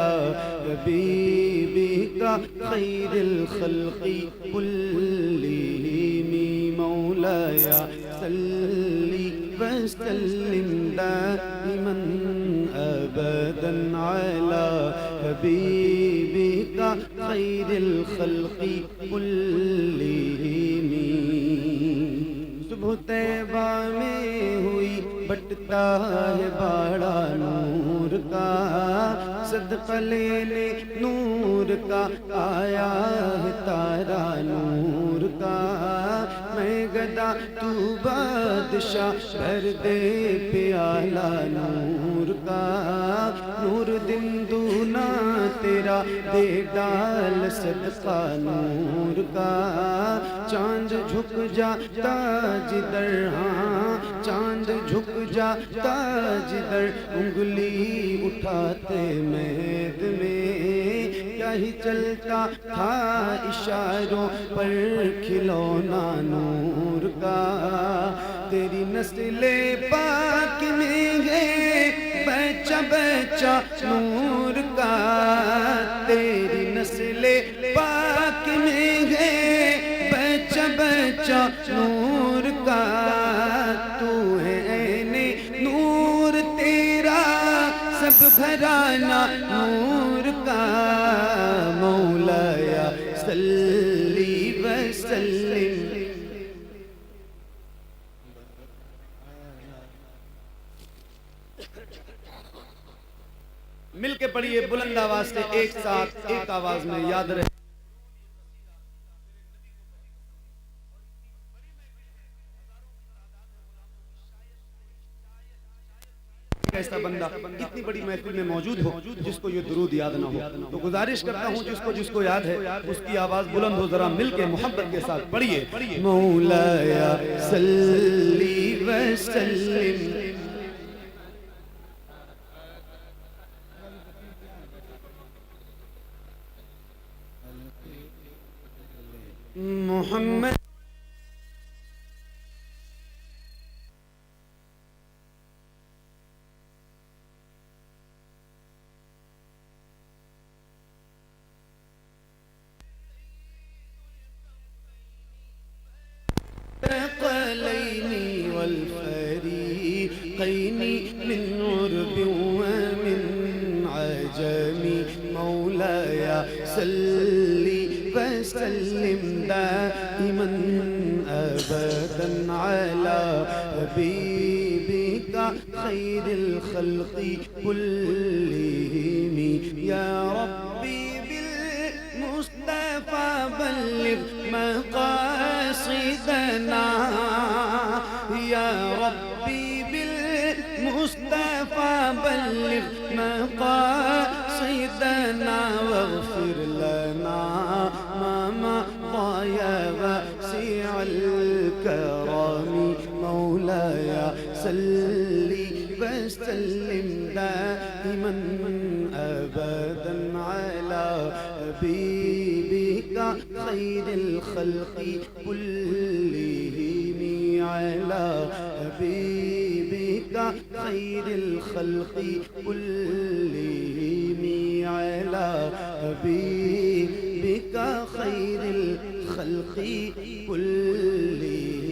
या हबीबिका खैरिल खल्क़ि कुल्लिहिम मौलाया सल्ली वसल्लिम दाइमन अबदन अला हबीबिका खैरिल खल्क़ि कुल्लिहिम। सुबह तैबा में हुई बटता है बाड़ा नूर का, सदका लेने नूर का आया है तारा नूर का। मैं गदा तू बादशाह भर दे प्याला नूर का। नूर दिन दूना तेरा दे डाल सदका नूर का। चांद झुक जाता जिधर, हाँ चांद झुक जाता जिधर, उंगली उठाते मेद में क्या ही चलता था इशारों पर खिलौना नूर का। तेरी नस्ले पाक में है बच्चा बच्चा नूर का। तेरी नस्ले पाक में है बच्चा बच्चा नूर का। तू है ऐने नूर तेरा सब घराना नूर का। मौलाया सल्ली वसल्लिम। मिलके पढ़िए बुलंद आवाज से, एक साथ एक आवाज में, याद रहे। ऐसा बंदा इतनी बड़ी महफिल में मौजूद हो जिसको ये दुरूद याद ना हो, तो गुजारिश करता हूँ जिसको जिसको याद है उसकी आवाज बुलंद हो, जरा मिलके मोहब्बत के साथ पढ़िए। मौलाया सल्ली वसल्लिम मोहम्मद। क़लैनी वल फ़रीक़ैनी मिन उर्बि व मिन अजमी। मौलाया सल्ली वसल्लिम दाइमन अबदन अला हबीबिका खैरिल खल्क़ि कुल्लिहिम। या रब्बी बिल मुस्तफ़ा बल्लिग़ मक़ासिदना। या रब्बी बिल मुस्तफ़ा बल्लिग़ मक़ासिदना वग़फ़िर लना मा मज़ा वासिअल करम। मौलाया सल्ली वसल्लिम दाइमन अबदन अला हबीबिका खैरिल खल्क़ि कुल्लिहिम। अला हबीबिका खैरिल खल्क़ि कुल्लिहिम। अला हबीबिका खैरिल खल्क़ि कुल्लिहिम।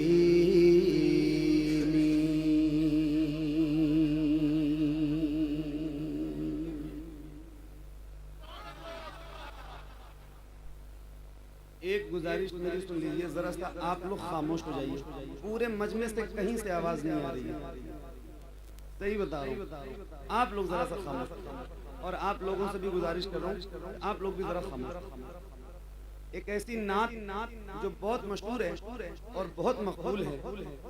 एक गुजारिश मेरी सुन लीजिए, जरा सा आप लोग खामोश हो जाइए। पूरे मजमे से कहीं से आवाज नहीं आ रही है, सही बता रहा हूँ। आप लोग जरा सा खामोश, और आप लोगों से भी गुजारिश कर रहा हूँ आप लोग भी जरा खामोश। एक ऐसी नात जो बहुत मशहूर है और बहुत मकबूल है,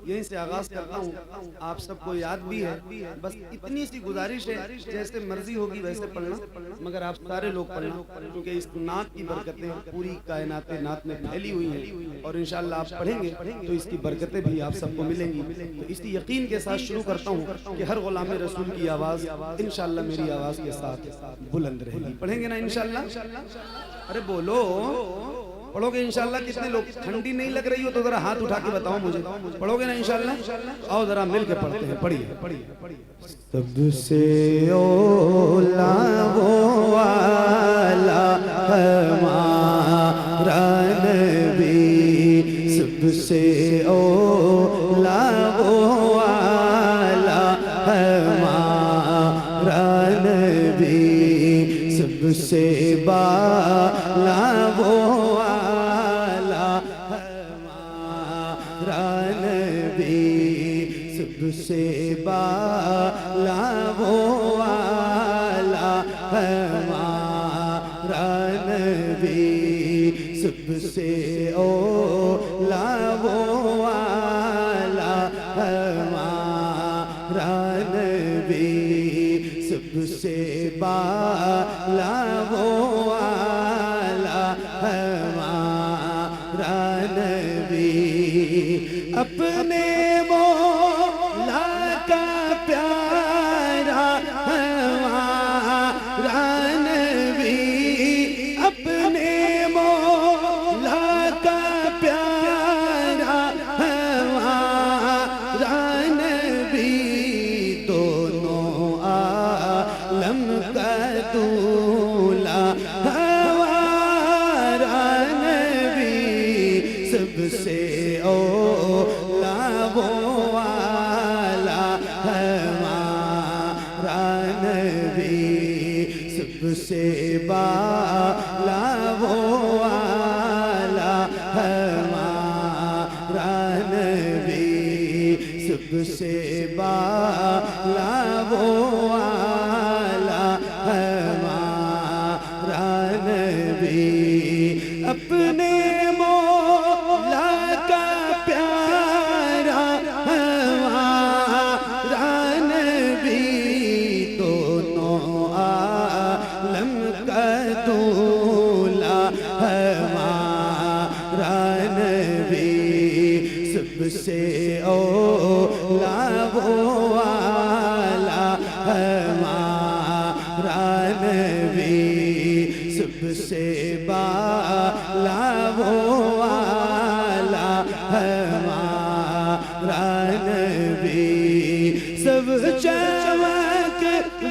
यहीं से आगाज करता हूँ। आप सबको याद भी है, बस इतनी सी गुजारिश है, जैसे मर्जी होगी वैसे पढ़ना, मगर आप सारे लोग पढ़ना, क्योंकि इस नात की बरकतें पूरी कायनात नात में फैली हुई हैं, और इंशाअल्लाह आप पढ़ेंगे तो इसकी बरकतें भी आप सबको मिलेंगी। तो इसी यकीन के साथ शुरू करता हूँ कि हर गुलाम रसूल की आवाज इंशाअल्लाह मेरी आवाज के साथ बुलंद रहेगी। पढ़ेंगे ना इंशाअल्लाह? अरे बोलो, पढ़ोगे इंशाअल्लाह? कितने लोग? ठंडी नहीं लग रही हो तो जरा हाथ उठा के बताओ मुझे, पढ़ोगे ना इंशाअल्लाह? आओ जरा मिल के पढ़ते हैं, पढ़िए। सबसे औला वो सबसे औला वो वाला हमारा नबी, सबसे बाला वो वाला हमारा नबी, सबसे बाला वो वाला हमारा नबी, सबसे औला वो वाला हमारा नबी, सबसे बाला वो वाला हमारा नबी, अपने मौला का प्यारा हमारा नबी, अपने मौला का प्यारा हमारा नबी, दोनों आलम का दूल्हा हमारा नबी, सबसे औला वो वाला हमारा नबी, सबसे बाला वो वाला हमारा नबी, सबसे बाला वो वाला हमारा नबी, अपने मौला का प्यारा हमारा नबी, दोनों आलम का दूल्हा हमारा नबी, सबसे औला वो वाला हमारा नबी, सबसे बाला वो वाला हमारा नबी, सब चमक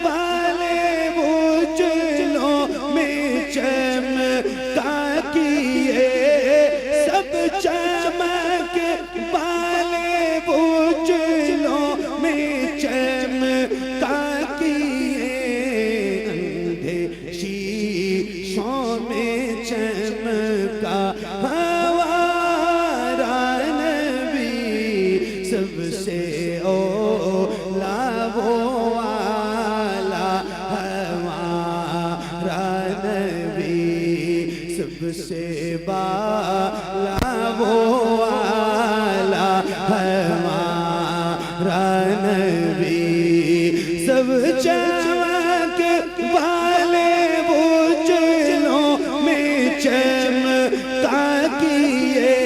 वाले उजलों में चमका किए, सब चमक वाले उजलों में चमका किए, अंधे शीशों में चमका हमारा नबी, सबसे औला वो वाला हमारा नबी, सबसे बाला वो वाला हमारा नबी, सब चमक वाले उजलों में चमका किए,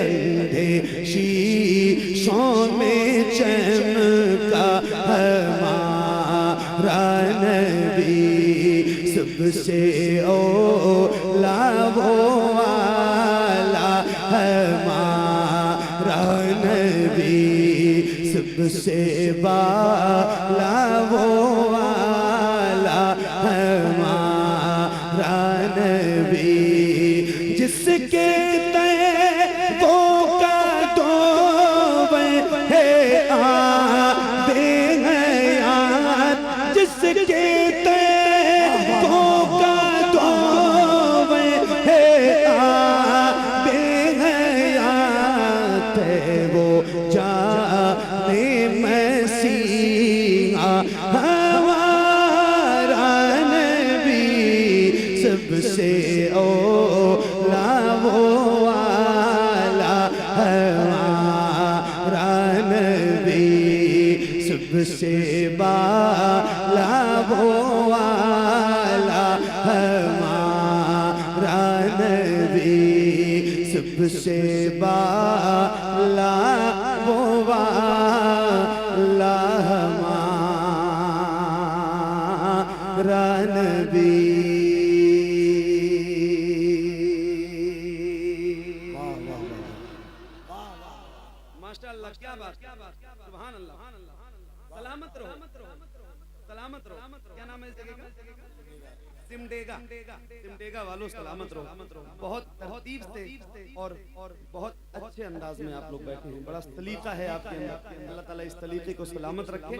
अंधे शीशों में चमका हमारा नबी, सबसे औला वो वाला हमारा नबी, सबसे बाला वो वाला हमारा नबी, जिसके तैबों का तो है आबे हयात, जिसके तैबों का तो है आबे हयात, वो जाने मसीहा हमारा नबी, सबसे औला वो वाला हमारा नबी, सबसे बाला वो वाला हमारा नबी, सबसे बाला वो वाला हमारा नबी। माशाअल्लाह, क्या बात, सुभान अल्लाह, सलामत रहो, सलामत रहो। क्या नाम है इस जगह का? सिमडेगा। सिमडेगा वालों सलामत रहो। बहुत तरतीब से और बहुत अच्छे अंदाज में आप लोग बैठे हैं, बड़ा सलीका है आपके अंदर। अल्लाह ताला इस सलीके को सलामत रखे।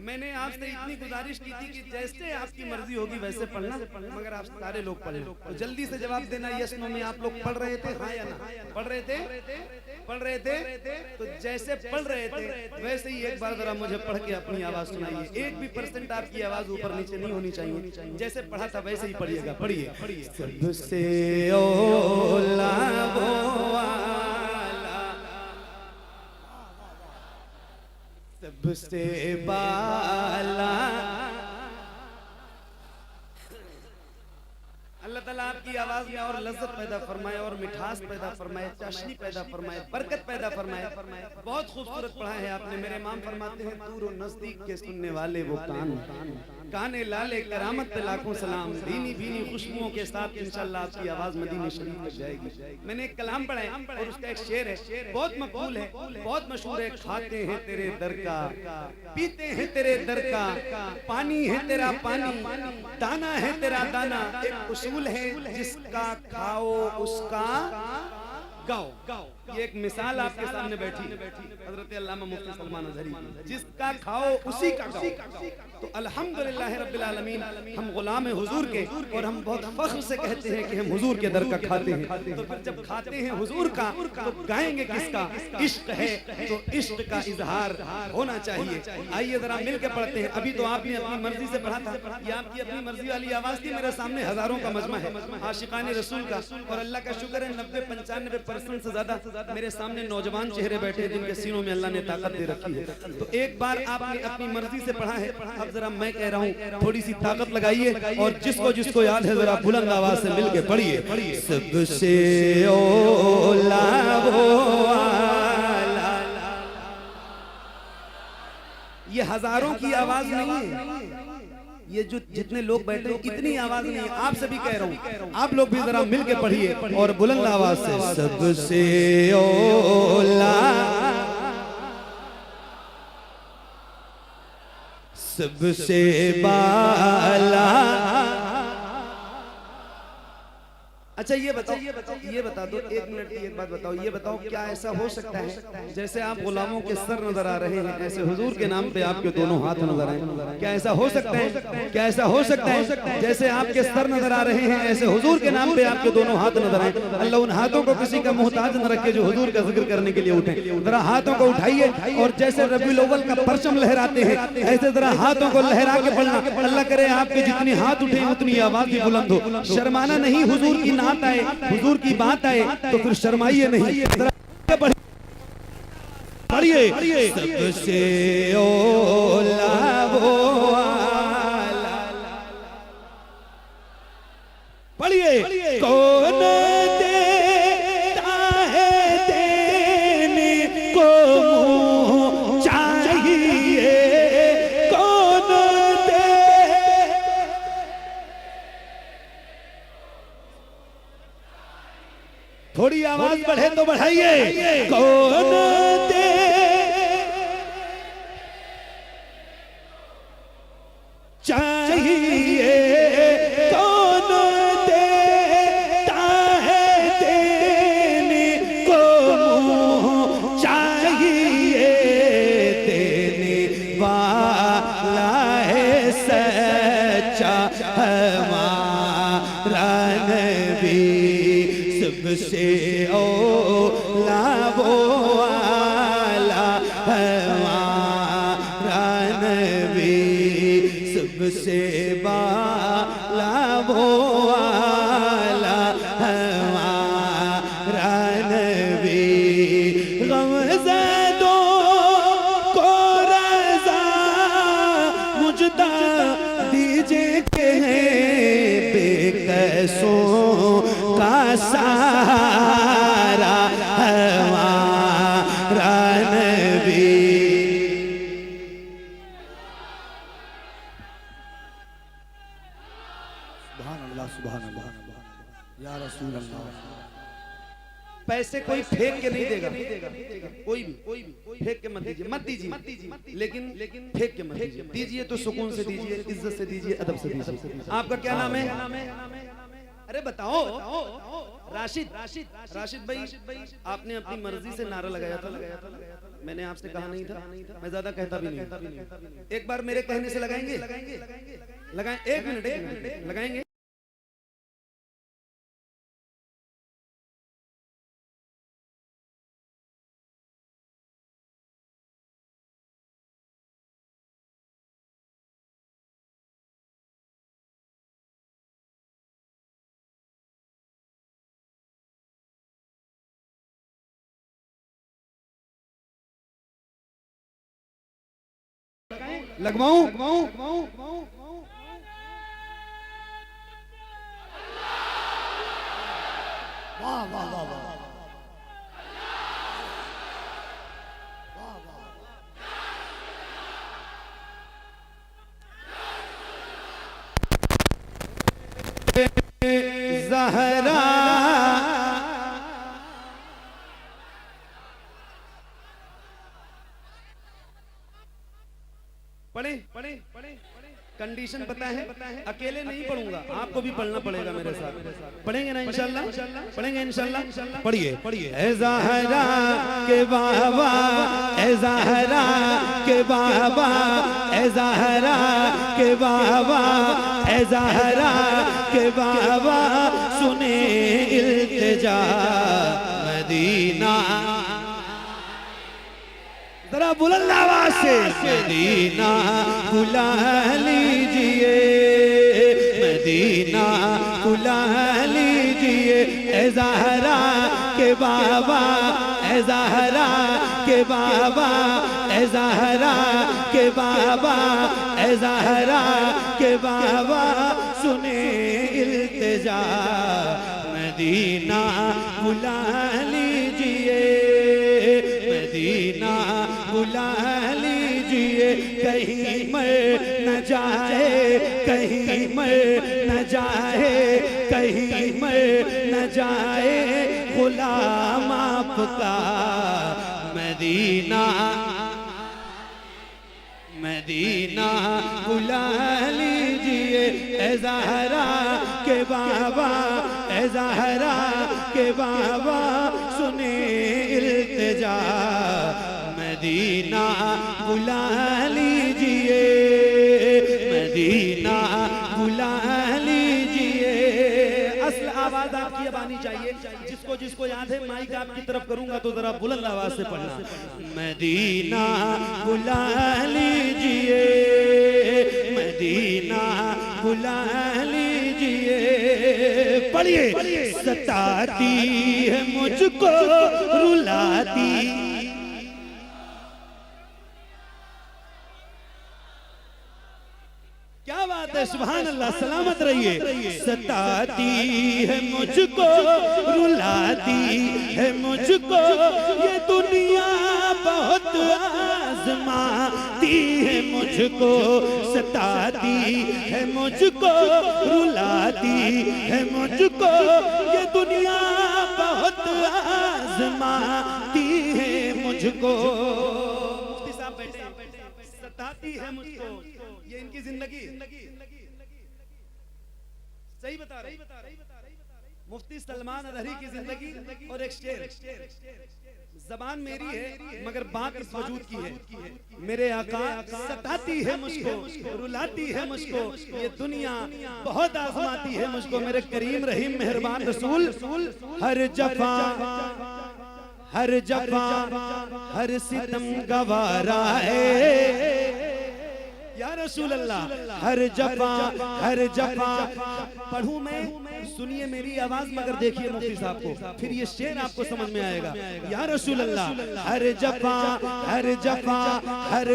मैंने आपसे इतनी गुजारिश की थी कि जैसे आपकी मर्जी होगी वैसे पढ़ना, मगर आप सारे लोग पढ़ना। तो जल्दी से जवाब देना यस नो में। आप लोग पढ़ रहे थे, हाँ या ना? पढ़ रहे थे? तो जैसे पढ़ रहे थे वैसे ही एक बार जरा मुझे पढ़ के अपनी आवाज सुनाइए। 1 भी % आपकी आवाज ऊपर नीचे नहीं होनी चाहिए। जैसे पढ़ा था वैसे ही पढ़िएगा। पढ़िए। सबसे ओला सबसे बाला। अल्लाह ताला आपकी आवाज में और लज्जत पैदा फरमाए और मिठास पैदा फरमाए, चाशनी पैदा फरमाए, बरकत पैदा फरमाए। बहुत खूबसूरत पढ़ा है आपने। मेरे इमाम फरमाते हैं दूर और नजदीक के सुनने वाले वो काने लाले करामत पे लाखों सलाम। भीनी भीनी खुशबुओं के साथ इंशाअल्लाह आपकी आवाज मदीने शरीफ तक जाएगी। मैंने एक कलाम पढ़ा है और उसका एक शेर है, बहुत मकबूल है, बहुत मशहूर है। खाते हैं तेरे दर का, पीते हैं तेरे दर का, पानी है तेरा पानी, दाना है तेरा दाना। एक उसूल है, जिसका खाओ उसका गाओ। ये एक मिसाल आपके सामने बैठी हजरत अल्लामा मुफ्ती सलमान अज़हरी, जिसका खाओ उसी का गाओ। तो अल्हम्दुलिल्लाह रब्बिल आलमीन, हम गुलाम हुजूर के और हम बहुत फख्र से कहते हैं कि हम हुजूर के दर का खाते हैं। तो फिर जब खाते हैं हुजूर का तो गाएंगे किसका? इश्क है तो इश्क का इजहार होना चाहिए। आइए जरा मिल के पढ़ते हैं। अभी तो आपने अपनी मर्जी से पढ़ा था, ये आपकी अपनी मर्जी वाली आवाज थी। मेरे सामने हजारों का मजमा है आशिकाने रसूल का, और अल्लाह का शुक्र है 90-95% से ज्यादा मेरे सामने नौजवान चेहरे बैठे हैं जिनके सीनों में अल्लाह ने ताकत दे रखी है। तो एक बार आपने अपनी मर्जी से पढ़ा है, अब जरा मैं कह रहा हूँ थोड़ी सी ताकत लगाइए और जिसको याद है जरा बुलंद आवाज से मिलके पढ़िए। सबसे ओला वो वाला। ये हजारों की आवाज नहीं है, ये जो जितने लोग बैठे हैं इतनी आवाज नहीं है। आपसे भी कह रहा हूँ, आप लोग भी जरा मिल के पढ़िए और बुलंद आवाज से। सबसे ओला, सबसे बाला। अच्छा ये बता दो 1 मिनट की एक बात बताओ, ये बताओ क्या ऐसा हो सकता है जैसे आप गुलामों के सर नजर आ रहे हैं ऐसे हुजूर के नाम पे आपके दोनों हाथ नजर आए? क्या ऐसा हो सकता है? क्या ऐसा हो सकता है जैसे आपके सर नजर आ रहे हैं ऐसे हुजूर के नाम पे आपके दोनों हाथ नजर आए? अल्लाह उन हाथों को किसी का मोहताज न रखे जो हुजूर का जिक्र करने के लिए उठे। जरा हाथों को उठाइए और जैसे रबीउल अव्वल का परचम लहराते हैं ऐसे जरा हाथों को लहरा के पढ़ना। अल्लाह करे आपके जितनी हाथ उठे उतनी आवाज भी बुलंद हो। शर्माना नहीं, हुजूर की नात आए, हुजूर की बात आए तो फिर शर्माइए नहीं। पढ़िए। सबसे ओला वो वाला। पढ़िए। कौन देता है देने को मुँह चाहिए, कौन दे। थोड़ी आवाज बढ़े तो बढ़ाइए। कौन दे चाहिए, कौन देता है देने को मुँह चाहिए। देने वाला है सच्चा हमारा नबी। सबसे ओला वो वाला हमारा नबी। सबसे बाला वो वाला हमारा नबी। गमज़दों को रज़ा मुझदा दीजिए के हैं बेकसों का सहारा हमारा नबी। सुभान अल्लाह या रसूल अल्लाह। पैसे कोई फेंक के नहीं देगा, कोई भी फेंक के मत दीजिए, लेकिन फेंक के मत दीजिए। तो सुकून से दीजिए, इज्जत से दीजिए, अदब से दीजिए। आपका क्या नाम है? अरे बताओ राशिद राशिद भाई आपने अपनी मर्जी से नारा लगाया था मैंने आपसे कहा नहीं था मैं ज्यादा कहता भी नहीं एक बार मेरे कहने से लगाएंगे लगाएं एक मिनट लगाएंगे लगवाऊं वाह वाह वाह वाह ज़हरा पढ़े कंडीशन पता है अकेले नहीं पढ़ूंगा आपको भी पढ़ना पड़ेगा मेरे साथ पढ़ेंगे ना इंशाल्लाह पढ़ेंगे इंशाल्लाह पढ़िए ए ज़हरा के बाबा ए ज़हरा के बाबा ए ज़हरा के बाबा ए ज़हरा के बाबा सुने इल्तिजा मदीना जरा बुलंद आवाज से मदीना बुला लीजिए मदीना बुला लीजिए ए ज़हरा के बाबा ए ज़हरा के बाबा ए ज़हरा के बाबा ए ज़हरा के बाबा सुने इल्तिजा मदीना बुला लीजिए मदीना बुला लीजिए कहीं मर न जाए कहीं मर न जाए कहीं मर न जाए गुलाम आपका मदीना मदीना बुला लीजिए ए ज़हरा के बाबा ए ज़हरा के बाबा सुने इल्तिजा मदीना बुला लीजिए मदीना बुला लीजिए असल आवाज आपकी अब आनी चाहिए जिसको याद है माइक आपकी तरफ करूंगा तो जरा बुलंद आवाज से पढ़ना मदीना बुला लीजिए मदीना बुला लीजिए पढ़िए सताती है मुझको रुलाती क्या बात है सुभान अल्लाह सलामत रहिए सताती है मुझको रुलाती है मुझको ये दुनिया बहुत आजमाती है मुझको सताती है मुझको रुलाती है मुझको ये दुनिया बहुत आजमाती है मुझको मुफ्ती साहब बैठे सताती है मुझको ये इनकी जिंदगी सही बता रही मुफ्ती सलमान अदहरी की जिंदगी और एक शेर जबान मेरी है मगर बात इस वजूद की है मेरे आका सताती है मुझको रुलाती है मुझको ये दुनिया बहुत आजमाती है मुझको मेरे करीम रहीम मेहरबान रसूल हर जफा हर सितम गवारा है या रसूल अल्लाह हर जफा पढ़ूं मैं सुनिए मेरी आवाज मगर देखिए मुफ्ती साहब को फिर ये शेर आपको समझ में आएगा या रसूल अल्लाह हर जफा हर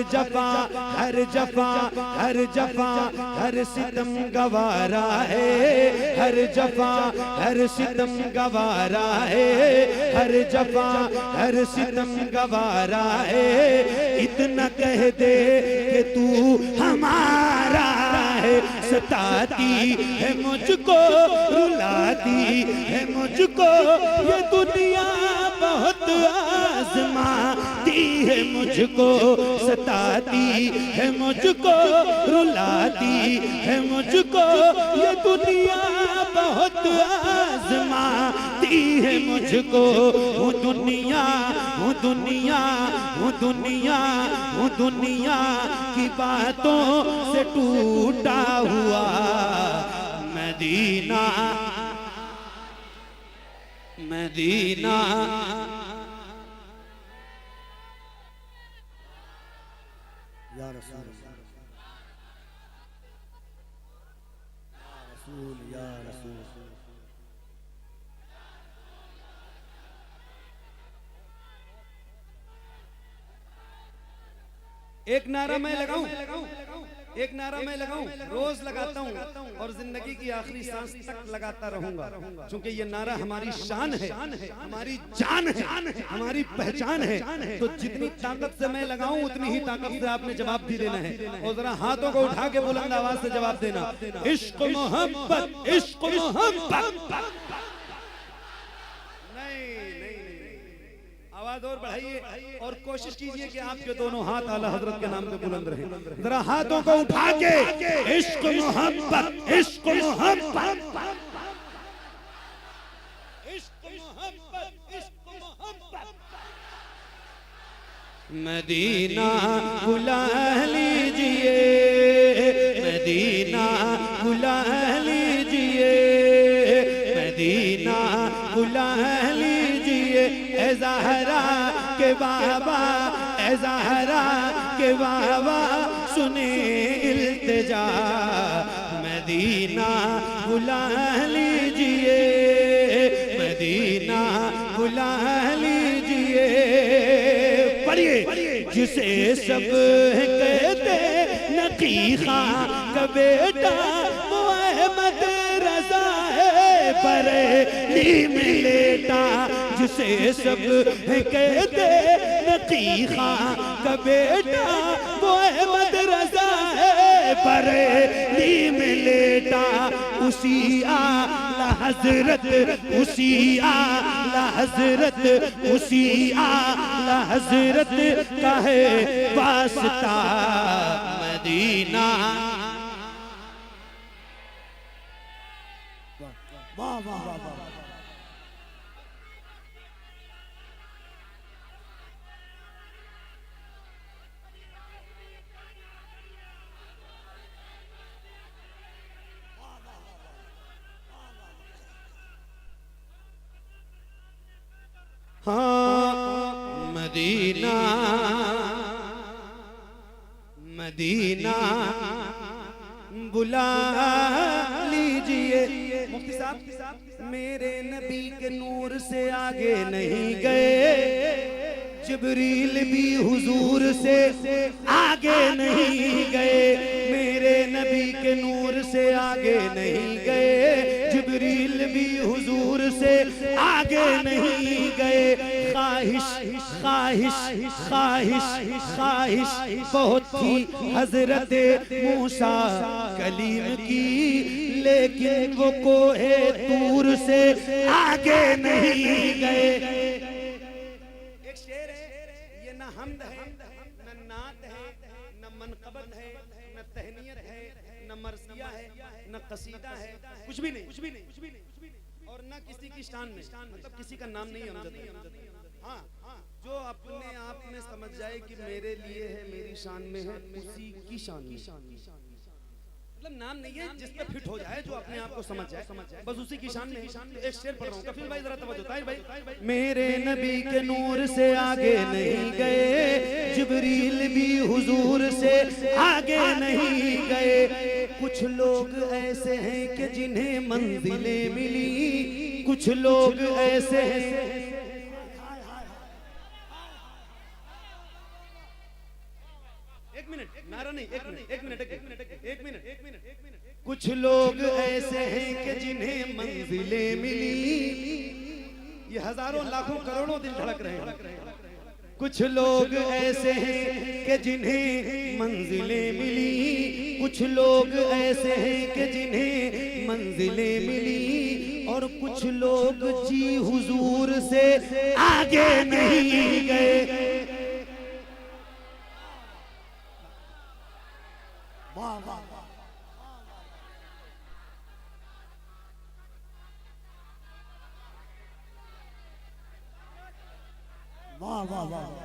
सितम गवारा है हर जफा हर सितम गवारा है हर जफा हर सितम गवारा है इतना कह दे कि तू हमारा है सताती है मुझको रुलाती है मुझको ये दुनिया बहुत आजमाती है मुझको, सताती है मुझको, रुलाती है मुझको, ये दुनिया बहुत आजमाती है मुझको। हूँ दुनिया, हूँ दुनिया, हूँ दुनिया, हूँ दुनिया की बातों से टूटा हुआ मदीना, मदीना। या रसूल, या रसूल। एक नारा मैं लगाऊं, एक नारा मैं लगाऊं, रोज लगाता हूं और जिंदगी की आखिरी सांस तक लगाता रहूंगा, क्योंकि ये नारा हमारी शान है, हमारी जान है, हमारी पहचान है। तो जितनी ताकत से मैं लगाऊं उतनी ही ताकत से आपने जवाब भी देना है। और जरा हाथों को उठा के बुलंद आवाज से जवाब देना, इश्क मोहब्बत, इश्क मोहब्बत। आवाज और बढ़ाइए और कोशिश कीजिए कि आपके दोनों हाथ आला हजरत के नाम पे बुलंद रहें। जरा हाथों को उठा के इश्क मोहब्बत, इश्क मोहब्बत, इश्क मोहब्बत, इश्क मोहब्बत। मदीना बुला लीजिए, मदीना बुला लीजिए, मदीना बुला लीजिए। ए ज़हरा के बाबा, ए ज़हरा के बाबा, सुने इल्तिजा, मदीना बुला लीजिए, मदीना बुला लीजिए। पढ़िए, जिसे सब कहते नकीखा का बेटा, वो अहमद रज़ा है बरेली में लेटा। जिसे सब कहते नकीखा का बेटा, वो अहमद रज़ा है बरेली में लेटा। उसी आला हजरत, उसी आला हजरत, उसी आला हजरत का है वास्ता मदीना। वाह वाह वाह वाह। हाँ मदीना, मदीना बुला लीजिए। मुफ्ती साहब, मेरे नबी के नूर से आगे नहीं गए, जिब्रील भी हुजूर से आगे नहीं गए। मेरे नबी के नूर से आगे नहीं गए, जिब्रील भी हुजूर से आगे नहीं गए। ख्वाहिश ख्वाहिश ख्वाहिश ख्वाहिश बहुत थी हजरत मूसा कलीम की, लेकिन वो कोहे तूर से आगे नहीं गए। एक शेर है, ये न हमद है, न नात है, न मनक़बत है, न तहनीयत है, न मरसिया है, न कसीदा है, कुछ भी नहीं, कुछ भी नहीं, कुछ भी नहीं। और न किसी की शान में, मतलब किसी का नाम नहीं हमदत। हाँ, जो अपने आप में समझ जाए कि मेरे लिए है, मेरी शान में है, उसी की शान में। मतलब नाम नहीं है, जिस पे फिट हो जाए, जो अपने आप को समझ जाए, बस उसी की शान में। एक शेर पढ़ रहा हूँ, कफिल भाई जरा तवज्जो, ताहिर भाई। मेरे नबी के नूर से आगे नहीं गए, जिब्रील भी हुजूर से आगे नहीं गए। कुछ लोग ऐसे हैं कि जिन्हें मंजिलें मिली, कुछ लोग ऐसे हैं। एक मिनट, नारा नहीं, एक मिनट। कुछ लोग ऐसे हैं कि जिन्हें मंजिलें मिली, ये हजारों लाखों करोड़ों दिल धड़क रहे हैं। कुछ लोग ऐसे हैं कि जिन्हें मंजिलें मिली, कुछ लोग ऐसे हैं कि जिन्हें मंजिलें मिली, और कुछ लोग जी हुजूर से आगे नहीं गए। वाह वाह वाह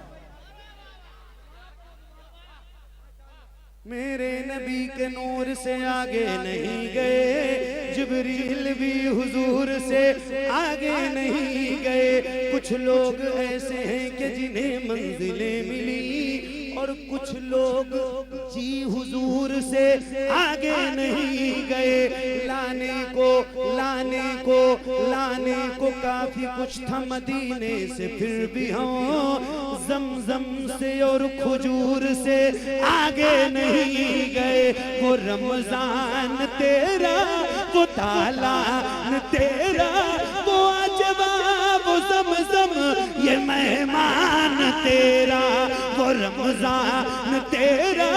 मेरे नबी के नूर से आगे नहीं गए, जिब्रील भी हुजूर से आगे नहीं गए। कुछ लोग ऐसे हैं कि जिन्हें मंजिलें मिली और कुछ लोग जी हुजूर से आगे नहीं गए। लाने को काफी कुछ था मदीने से, फिर भी हम जमजम से और खजूर से आगे नहीं गए। वो रमजान तेरा, वो तालान तेरा, वो अजवा, वो ज़मज़म, ये मेहमान तेरा। वो रमजान तेरा,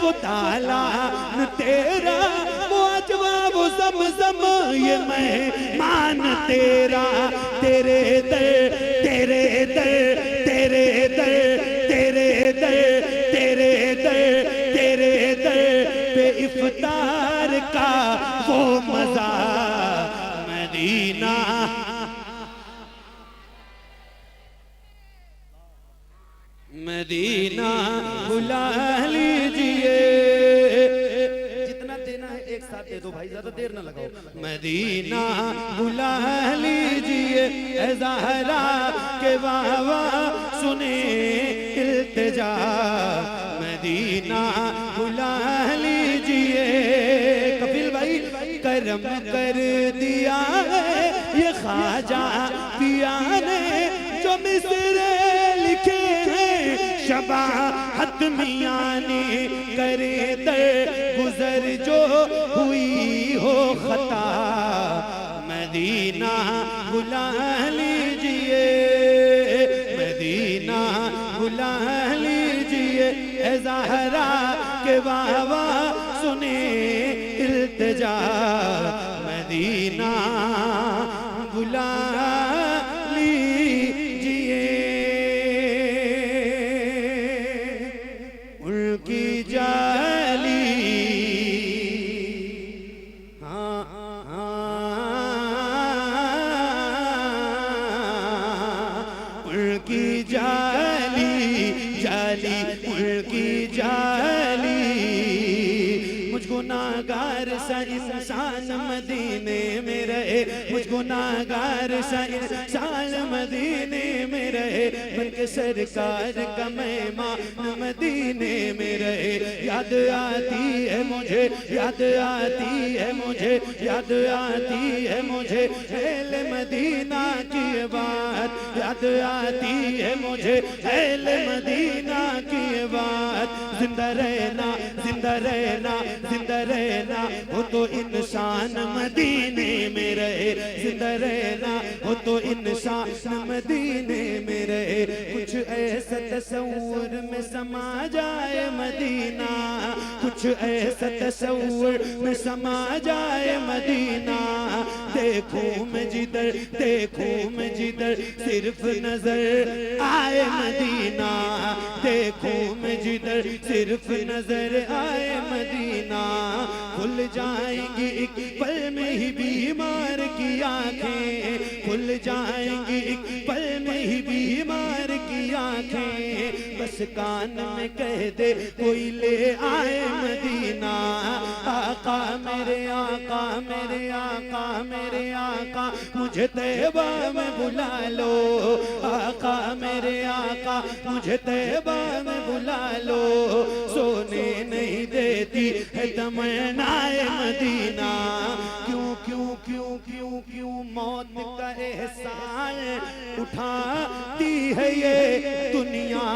वो तालान तेरा, वो अजवा, वो ज़मज़म, ये मेहमान तेरा। तेरे दर, तेरे दर, तेरे दर, तेरे दर, तेरे दर, तेरे दर पे इफ्तार का वो मजा मदीना। मदीना बुला लीजिए। जितना देना है एक साथ दे दो भाई, ज्यादा देर ना लगाओ। मदीना बुला लीजिए, ए ज़हरा के वावा सुने इल्तिजा। मदीना बुला लीजिए। कपिल भाई करम कर दिया है ये ख्वाजा पिया ने, जो मिसरे लिखे हैं शबाहत मियां ने। करे दर गुजर जो हुई हो खता, मदीना बुला लीजिए। मदीना बुला लीजिए, ए ज़हरा के वावा सुने इल्तिजा। मदीना बुला लीजिए। उनकी जाली, उनकी जाली, जाली उनकी जाली। मुझको नागार सा इंसान मदीने में रहे, मुझको नागार सा इंसान मदीने में रहे। बल्कि सरकार का मेहमान मदीने में रहे। याद आती है मुझे, याद आती है मुझे, याद आती है मुझे अहले मदीना की बात। याद आती है मुझे अहले मदीना की बात। जिंदा रहना, जिंदा रहना, जिंदा रहना हो तो इंसान मदीने में रहे। जिंदा रहना हो तो इंसान मदीने में रहे। कुछ ऐसा तस्वुर में समा जाए मदीना, कुछ ऐसा तस्वुर में समा जाए मदीना। देखूं मैं जिधर, देखूं मैं जिधर सिर्फ नजर आए मदीना। देखूं मैं जिधर सिर्फ नजर आए मदीना। खुल जाएंगी एक पल में ही बीमार की आंखें, खुल जाएंगी एक पल में ही बीमार की आंखें। बस कान में कह दे कोई ले आए मदीना। आका मेरे आका, मेरे आका, मेरे आका, मुझे तैबा में बुला लो। आका मेरे आका, मुझे तैबा में बुला लो। सोने नहीं देती है तमन्नाए मदीना। क्यों क्यों क्यों क्यों क्यों मौत का एहसान उठाती है ये दुनिया।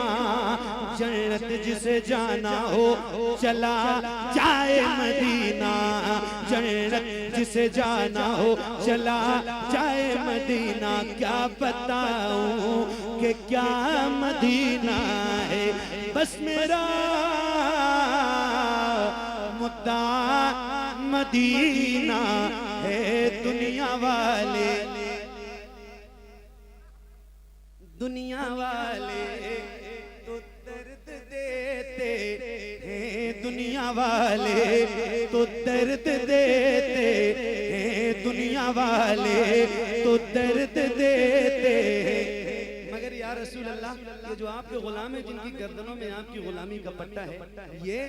जन्नत जिसे जाना हो चला जाए मदीना। जन्नत जिसे जाना हो चला जाए मदीना। क्या बताऊं कि क्या मदीना है, बस मेरा मुद्दा मदीना है। दुनिया वाले, दुनिया वाले तो दर्द देते हैं। दुनिया वाले तो दर्द देते हैं। दुनिया वाले तो दर्द देते हैं। मगर या रसूल अल्लाह, ये जो आपके गुलाम है जिनकी गर्दनों में आपकी गुलामी का पट्टा है, ये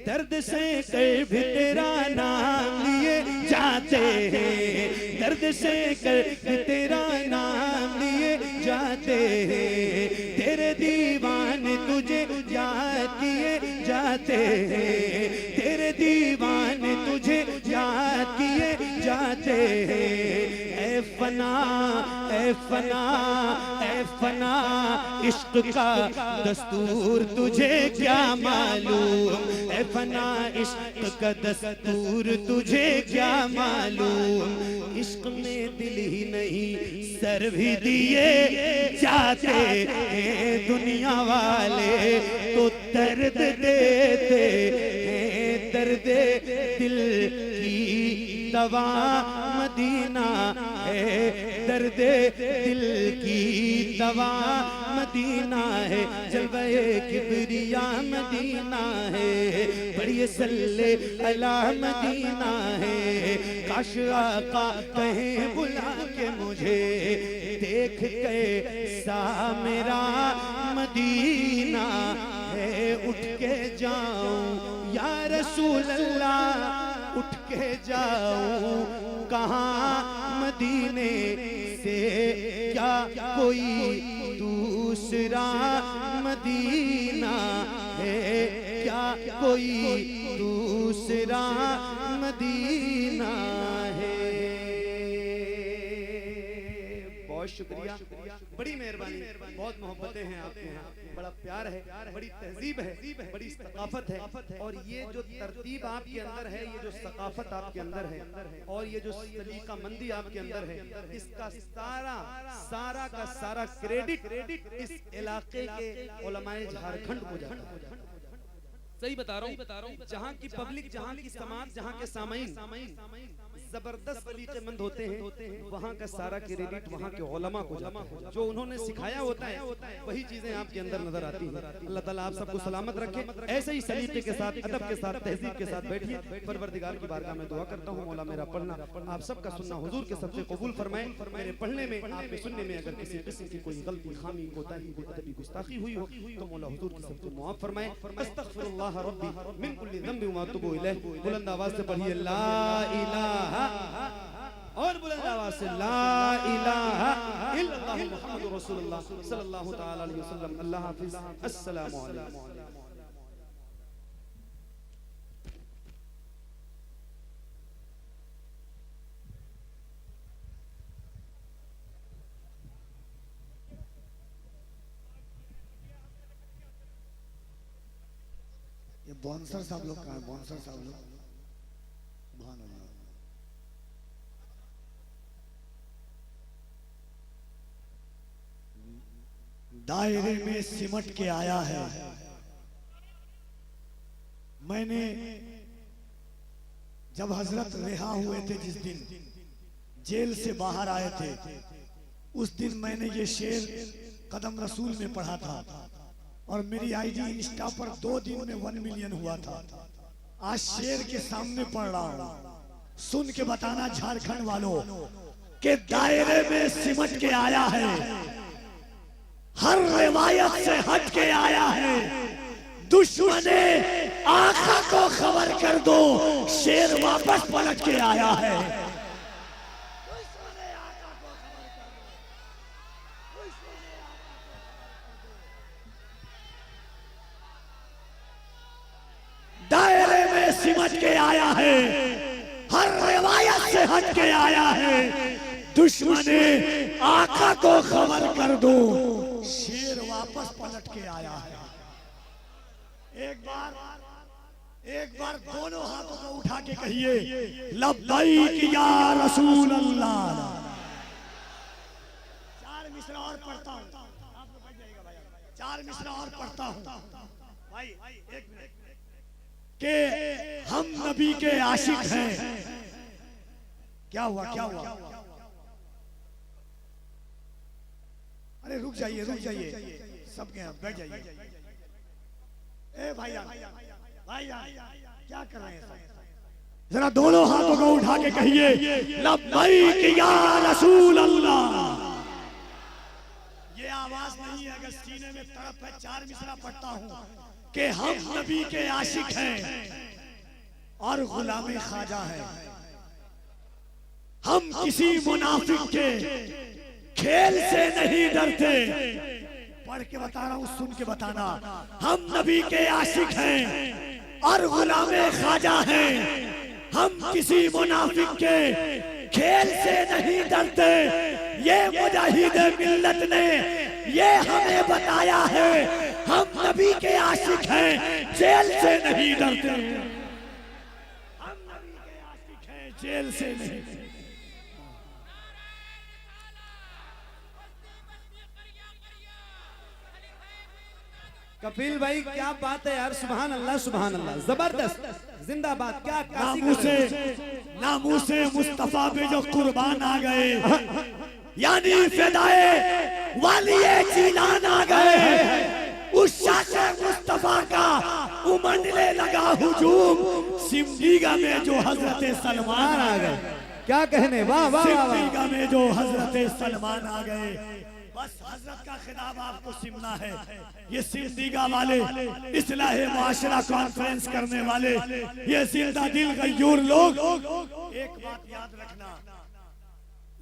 दर्द से कर भी तेरा नाम लिए जाते हैं, दर्द से कर भी तेरा नाम लिए जाते हैं, तेरे दीवाने तुझे याद किए जाते हैं, तेरे दीवाने तुझे याद किए जाते हैं। ऐ फना, ऐ फना, ऐ फना, इश्क का दस्तूर तुझे क्या मालूम, ऐ फना इश्क का दस्तूर तुझे क्या मालूम, इश्क में दिल ही नहीं सर भी दिए जाते हैं, दुनिया वाले तो दर्द देते हैं, दर्द दिल की दवा मदीना है, दर्द दिल की दवा मदीना है, जलवे किबरिया मदीना है, बड़ी सल्ले अला मदीना है, काश आका कहें बुला के मुझे देख के सा मेरा मदीना है, उठ के जाऊं या रसूल अल्लाह, उठ के जाऊं कहाँ मदीने से, क्या कोई दूसरा मदीना है, क्या कोई दूसरा मदीना है। बहुत शुक्रिया, बड़ी मेहरबानी, बहुत मोहब्बतें हैं आपके यहाँ, बड़ा प्यार है, बड़ी तहजीब है, बड़ी सकाफत है, और ये जो तरतीब आपके अंदर है, ये जो सकाफत आपके अंदर है, और ये जो सलीका मंदी आपके अंदर है, इसका सारा का सारा क्रेडिट इस इलाके के उलमाए झारखंड को जाता है। सही बता रहा हूँ, जहाँ की पब्लिक, जहाँ की समाज, जहाँ के सामाईन जबरदस्त तरीकेमंद होते हैं, वहाँ का सारा क्रेडिट वहाँ के उलमा को जाता है, जो उन्होंने सिखाया होता है वही चीजें आपके अंदर नजर आती हैं। अल्लाह ताला आप सबको सलामत रखे, ऐसे ही सलीके के साथ, अदब के साथ, तहजीब के साथ बैठिए। परवरदिगार की बारगाह में दुआ करता हूँ, मौला मेरा पढ़ना आप सबका सुनना हुजूर के सबसे कबूल फरमाए, मेरे पढ़ने में, आपके सुनने में अगर किसी किस्म की कोई गलती, खामी, कोताही, बेअदबी, गुस्ताखी हुई हो तो मौला हुजूर की सबसे मुआफ फरमाए। अस्तगफिरुल्लाह रब्बी मिन कुल्ली ज़ंबि व अतूबु इलैह। बुलंद आवाज से पढ़िए ला इलाहा, और बुलंद आवाज से ला इलाहा इल्लल्लाह मुहम्मदुर रसूलुल्लाह सल्लल्लाहु तआला अलैहि वसल्लम। अल्लाह हाफिज, अस्सलामु अलैकुम। ये बॉन्सर साहब लोग कहाँ हैं? बॉन्सर साहब लोग सुभान अल्लाह। दायरे में सिमट के आया है, मैंने जब हजरत रिहा हुए थे, जिस दिन जेल से बाहर आए थे, उस दिन मैंने ये शेर कदम रसूल में पढ़ा था, और मेरी आईडी इंस्टा पर 2 दिन में 1 मिलियन हुआ था। आज शेर के सामने पढ़ रहा हूं, सुन के बताना झारखंड वालों के दायरे में सिमट के आया है, हर रिवायत से हट के आया है, दुश्मने आका को खबर कर दो, शेर वापस पलट के आया है। दायरे में सिमट के आया है, हर रिवायत से हट के आया है, दुश्मने आका को खबर कर दो, शेर वापस पलट के आया है। एक बार दोनों हाथों को उठा के कहिए लब्बैक या रसूल अल्लाह। 4 मिसरा और पढ़ता हूँ, आप लोग बैठ जाइएगा भाई, 4 मिसरा और पढ़ता हूँ भाई, 1 मिनट, के हम नबी के आशिक हैं। क्या हुआ, क्या हुआ? अरे रुक जाइए, रुक जाइए, सबके यहाँ बैठ जाइए। ए भाईया, क्या कर रहे हैं? जरा दोनों हाथों को उठा के कहिए लब्बैक या रसूल अल्लाह। ये आवाज नहीं में तड़प है, 4 मिसरा पढ़ता हूँ कि हम नबी के आशिक हैं और गुलामे ख्वाजा हैं। हम किसी मुनाफिक के खेल से नहीं डरते। पढ़ के बता रहा हूँ, सुन के बताना। हम नबी के आशिक हैं और गुलामे ख्वाजा हैं। हम किसी मुनाफिक के खेल से नहीं डरते। ये मुजाहिद मिल्लत ने ये हमें बताया है। हम नबी के आशिक हैं, जेल से नहीं डरते। हम नबी के आशिक हैं, जेल से नहीं। कपिल भाई क्या बात है यार, सुभान अल्लाह सुभान अल्लाह, जबरदस्त, जिंदाबाद। क्या नामू से मुस्तफा पे जो कुर्बान आ गए, यानी फिदाए वालिए जीलान आ गए। उस शासे मुस्तफा का उमड़ने लगा हुजूम। सिमडीगा में जो हजरत सलमान आ गए, क्या कहने, वाह वाह। सिमडीगा में जो हजरत सलमान आ गए, बस हजरत का खिताब आपको सिमना है। ये सिमडीगा वाले, इस्लाह मुआशरा कॉन्फ्रेंस करने वाले, ये जिंदा दिल गयूर लोग, एक बात याद रखना,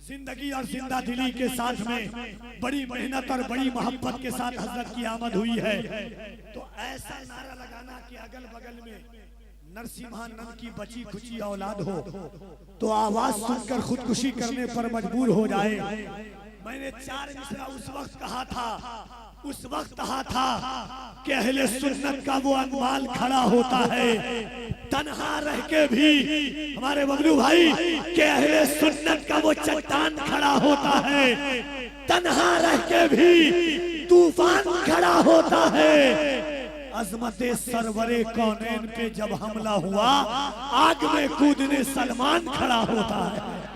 जिंदगी और जिंदा दिली के साथ में बड़ी मेहनत और बड़ी मोहब्बत के साथ हजरत की आमद हुई है। तो ऐसा नारा लगाना कि अगल बगल में नरसिम्हानंद की बची खुची औलाद हो तो आवाज सुनकर खुदकुशी करने पर मजबूर हो जाए। मैंने 4 मिसरा उस वक्त कहा था कि अहले सुन्नत का वो अनमाल खड़ा होता है तन्हा रह के भी। हमारे बबलू भाई के अहले सुन्नत का वो चट्टान खड़ा होता है तन्हा रह के भी। तूफान खड़ा होता है। अजमते सरवरे कौनैन पे जब हमला हुआ, आग में कूदने सलमान खड़ा होता है।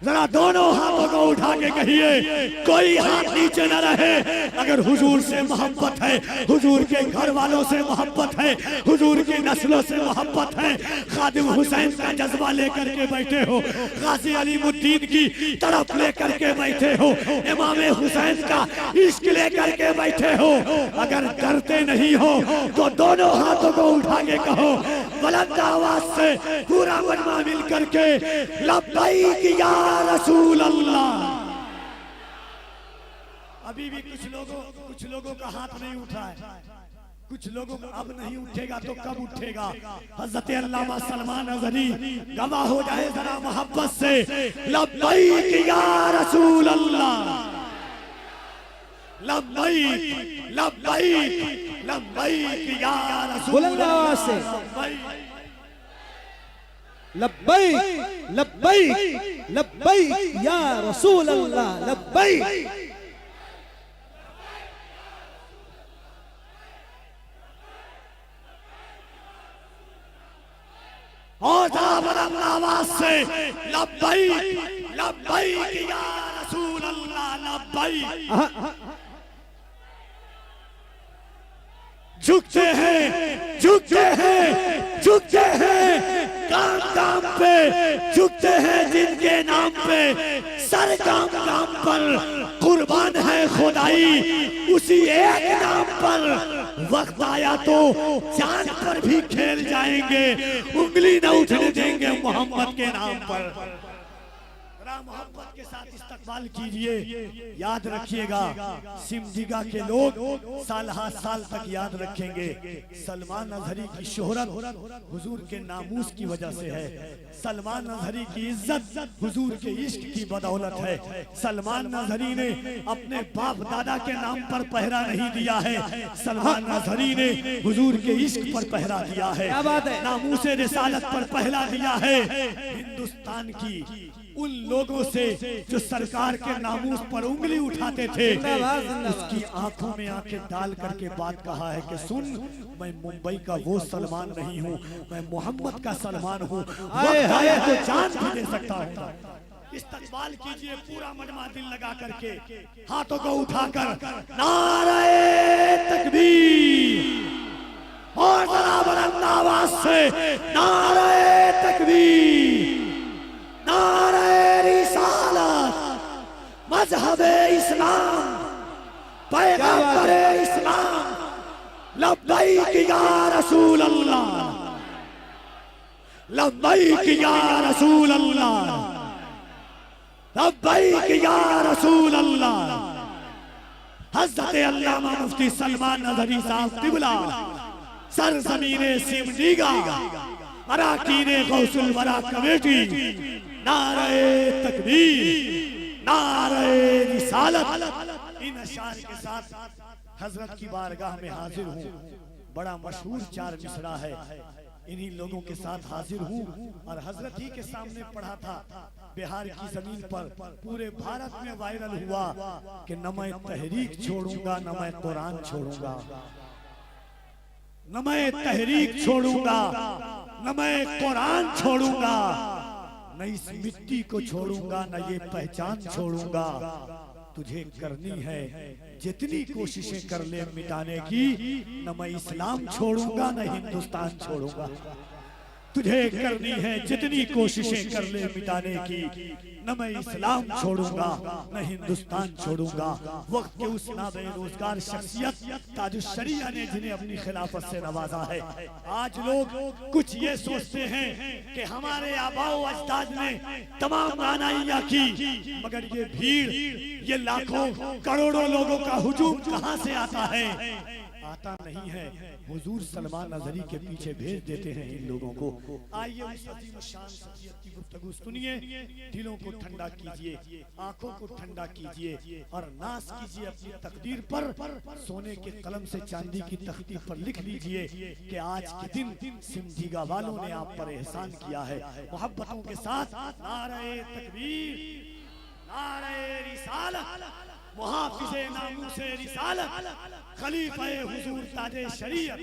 जरा दोनों हाथों को उठा के कहिए, कोई हाथ नीचे न रहे। अगर हुजूर से मोहब्बत है, हुजूर के घर वालों से मोहब्बत है, हुजूर की नस्लों से मोहब्बत है, खादिम हुसैन का जज्बा लेकर के बैठे हो, गाजी अलीमुद्दीन की तड़प लेकर के बैठे हो, इमाम हुसैन का इश्क लेकर के बैठे हो, अगर डरते नहीं हो तो दोनों हाथों को उठा के कहो बुलंद आवाज से, पूरा मजमा मिल करके, लब्बैक या रसूल अल्लाह। अभी भी कुछ लोगों का हाथ नहीं उठा है, कुछ लोगों का अब नहीं उठेगा तो कब उठेगा। हजरत अल्लामा सलमान अज़हरी गवाह हो जाए जरा मोहब्बत से, लब्बैक या रसूल अल्लाह, लब्बैक लब्बैक लब्बैक या रसूल अल्लाह। लब्बैक लब्बैक लब्बैक या रसूल अल्लाह, लब्बैक। और बुलंद आवाज से, लब्बैक लब्बैक या रसूल अल्लाह, लब्बैक। झुकते हैं, झुकते हैं, झुकते हैं, काम काम पे झुकते हैं जिनके नाम पे, सर काम काम पर कुर्बान है खुदाई उसी एक नाम पर। वक्त आया तो जान पर भी खेल जाएंगे, उंगली न उठने देंगे मोहम्मद के नाम पर। मोहब्बत के साथ इस्तकबाल कीजिए। याद रखिएगा, सिमडीगा के लोग साल तक याद रखेंगे, सलमान अज़हरी की शोहरत हुजूर के नामूस की वजह से है, सलमान अज़हरी की इज्जत हुजूर के इश्क की बदौलत है। सलमान अज़हरी ने अपने बाप दादा के नाम पर पहरा नहीं दिया है, सलमान अज़हरी ने हुजूर के इश्क पर पहरा दिया है, नामूस रिसालत पर पहरा दिया है। हिंदुस्तान की उन लोगों से जो सरकार के नामूस पर उंगली उठाते थे, उसकी आंखों में आंखें डाल करके बात कहा है कि सुन, मैं मुंबई का वो सलमान नहीं हूँ, मैं मोहम्मद का सलमान हूँ, तो जान भी दे सकता हूँ। इस्तकबाल कीजिए पूरा मजमा दिल लगा करके, हाथों को उठाकर नारे तकबीर और जरा बुलंद आवाज से नारे तकबीर, नारे रिसालत, मजहबे इस्लाम, पैगंबरे इस्लाम, लब्बैक या रसूल अल्लाह, लब्बैक या रसूल अल्लाह, लब्बैक या रसूल अल्लाह। हज़रत अल्लामा मुफ्ती सलमान नज़री साहब तिबला सरज़मीने सिमडीगा अराकीने गौसुल वरा कमेटी, नारे तकबीर, नारे रिसालत। इन अशार के साथ हजरत की बारगाह में हाजिर हूँ। बड़ा मशहूर चार मिसरा है, इन्हीं लोगों के साथ हाजिर हूँ और हजरत ही के सामने पढ़ा था। बिहार की जमीन पर पूरे भारत में वायरल हुआ कि न मैं तहरीक छोड़ूंगा न मैं कुरान छोड़ूंगा, न मैं तहरीक छोड़ूंगा न मैं कुरान छोड़ूंगा, न इस मिट्टी को छोड़ूंगा न ये पहचान छोड़ूंगा। तुझे करनी है जितनी कोशिशें कर ले मिटाने की, न मैं इस्लाम छोड़ूंगा न हिंदुस्तान छोड़ूंगा। तुझे करनी है जितनी कोशिशें कर ले मिटाने की, न मैं इस्लाम छोड़ूंगा न हिंदुस्तान छोड़ूंगा। वक्त के उस नाबेरोजगार शख्सियत ताजुश्शरिया ने जिन्हें अपनी खिलाफत से नवाजा है। आज लोग कुछ ये सोचते हैं कि हमारे आबाओ अजदाद ने तमाम रानाइयां की, मगर ये भीड़, ये लाखों करोड़ों लोगों का हुजूम कहां से आता है? आता नहीं है, हुजूर सलमान नजरी के पीछे भेज देते हैं इन लोगों को। आइए उस अजीम शान शख्सियत की गुफ्तगू सुनिए, दिलों को ठंडा कीजिए, आंखों को ठंडा कीजिए और नाज कीजिए अपनी तकदीर पर। सोने के कलम से चांदी की तख्ती पर लिख लीजिए कि आज के दिन सिमडीगा वालों ने आप पर एहसान किया है। मोहब्बतों के साथ नारे तकबीर, नारे रिसालत, मुहाफिज़े नामूसे रिसालत, खलीफे हुजूर ताजे शरीयत,